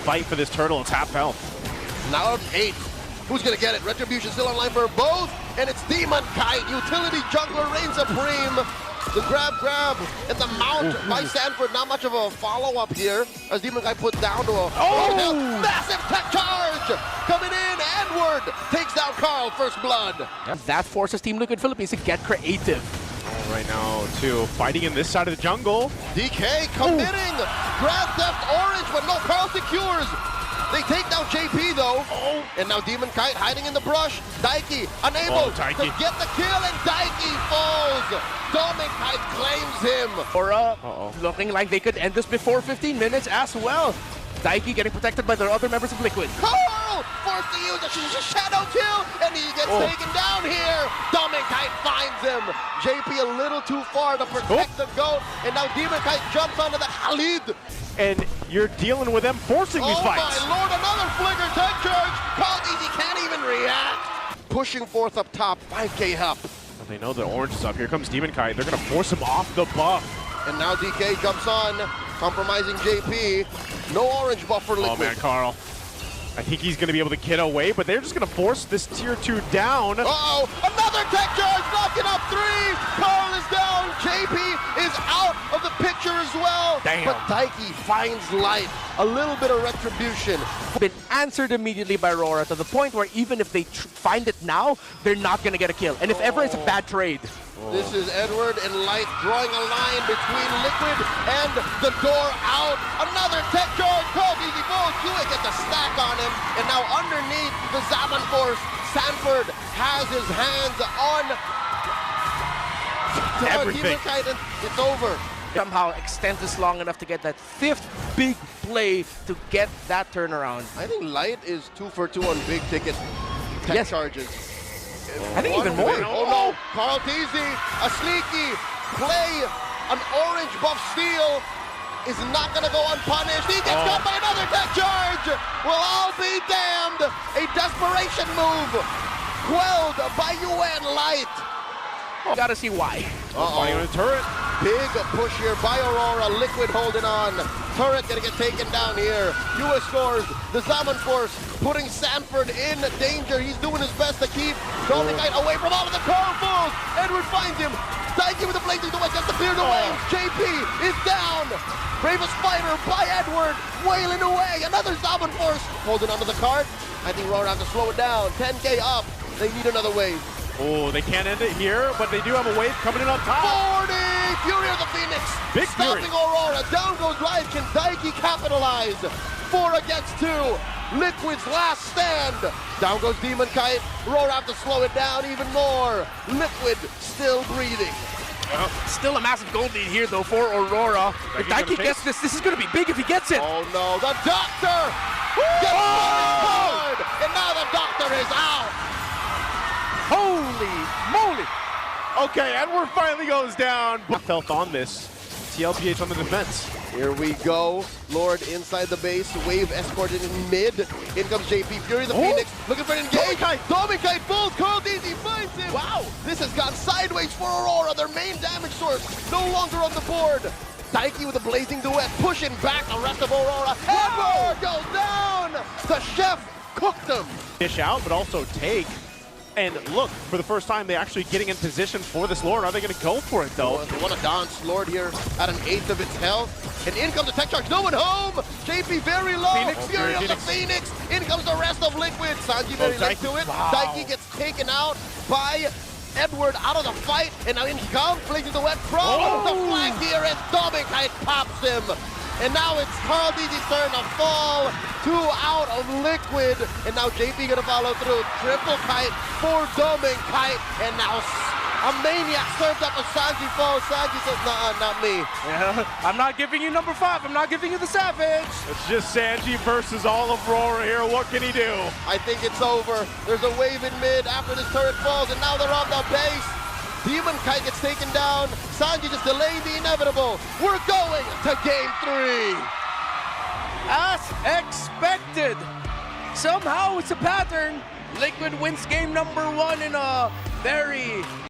Fight for this turtle, it's half health. Now 8. Who's gonna get it? Retribution still online for both, and it's Demon Kite. Utility jungler reigns supreme. The grab, and the mount by Sanford. Not much of a follow-up here, as Demon Kite put down to a massive tech charge coming in. Edward takes down Karl, first blood. That forces Team Liquid Philippines to get creative. Right now, too, fighting in this side of the jungle. DK committing. Grand Theft Orange, but no, Karltzy cures. They take down JP though. And now Demon Kite hiding in the brush. Daiki unable to get the kill, and Daiki falls. Demon Kite claims him. Aura looking like they could end this before 15 minutes as well. Daiki getting protected by the other members of Liquid. Karl forced to use a shadow kill, and he gets taken down here. Demon Kite finds him. JP a little too far to protect the GOAT, and now Demon Kite jumps onto the Khalid. And you're dealing with them forcing these fights. Oh my lord, another flicker tech charge. Karltzy can't even react. Pushing forth up top, 5k help. Well, they know the orange is up. Here comes Demon Kite. They're going to force him off the buff. And now DK jumps on, compromising JP. No orange buff for Liquid. Oh man, Karl. I think he's going to be able to get away, but they're just going to force this tier 2 down. Uh-oh, another tech charge, knocking up 3. Karl is down. JP is out of the picture as well. Damn. But Daiki finds light. A little bit of retribution. Been answered immediately by Aurora to the point where even if they find it now, they're not going to get a kill. And if ever, it's a bad trade. This is Edward and Light drawing a line between Liquid and the door out. Another tech charge. Karltzy falls. Hewitt gets a stack on him. And now underneath the Zaman Force, Sanford has his hands on everything. It's over. Somehow extend this long enough to get that 5th big play to get that turnaround. I think Light is 2 for 2 on big ticket tech charges. I think even more. Oh no, Karltzy, a sneaky play, an orange buff steal is not gonna go unpunished. He gets caught by another tech charge. Well, I'll be damned. A desperation move, quelled by UN Light. Gotta see why. Fighting on the turret. Big push here by Aurora. Liquid holding on. Turret gonna get taken down here. US scores. The Zaman Force putting Sanford in danger. He's doing his best to keep Demon Kite away from all of the Karl. Edward finds him. Daiki with the blazing duet gets the cleared away. JP is down. Bravest fighter by Edward, wailing away. Another Zaman Force holding onto the cart. I think Aurora have to slow it down. 10k up. They need another wave. Oh, they can't end it here, but they do have a wave coming in up top. 40! Fury of the Phoenix! Big stopping Fury. Aurora. Down goes Light. Can Daiki capitalize? 4 against 2. Liquid's last stand. Down goes Demon Kite. Aurora have to slow it down even more. Liquid still breathing. Still a massive gold lead here, though, for Aurora. If Daiki gets this is going to be big if he gets it. Oh no, the Doctor! Gets hard, and now the Doctor is out. Holy moly! Okay, Edward finally goes down. Felt on this. TLPH on the defense. Here we go. Lord inside the base. Wave escorted in mid. In comes JP. Fury the Phoenix. Looking for an engage. Demon Kite falls. Karltzy finds him. Wow. This has gone sideways for Aurora. Their main damage source no longer on the board. Daiki with a blazing duet. Pushing back the rest of Aurora. Edward goes down. The chef cooked him. Dish out, but also take. And look, for the first time, they're actually getting in position for this Lord. Are they going to go for it, though? They want to dance. Lord here at an 1/8 of its health. And in comes the tech charge. No one home. JP very low. Phoenix. Fury of the Phoenix. In comes the rest of Liquid. Sanji very late to it. Wow. Daiki gets taken out by Edward out of the fight. And now in comes Blazing the Wet from the flank here. And Demon Kite pops him. And now it's Karltzy's turn to fall. 2 out of Liquid. And now JP gonna follow through. Triple kite for Demon Kite. And now a maniac serves up a Sanji falls. Sanji says, nah, not me. Yeah, I'm not giving you number 5. I'm not giving you the Savage. It's just Sanji versus all of Aurora here. What can he do? I think it's over. There's a wave in mid after this turret falls. And now they're on the base. Demon Kite gets taken down. Sanji just delayed the inevitable. We're going to game 3. As expected. Somehow it's a pattern. Liquid wins game number 1 in a very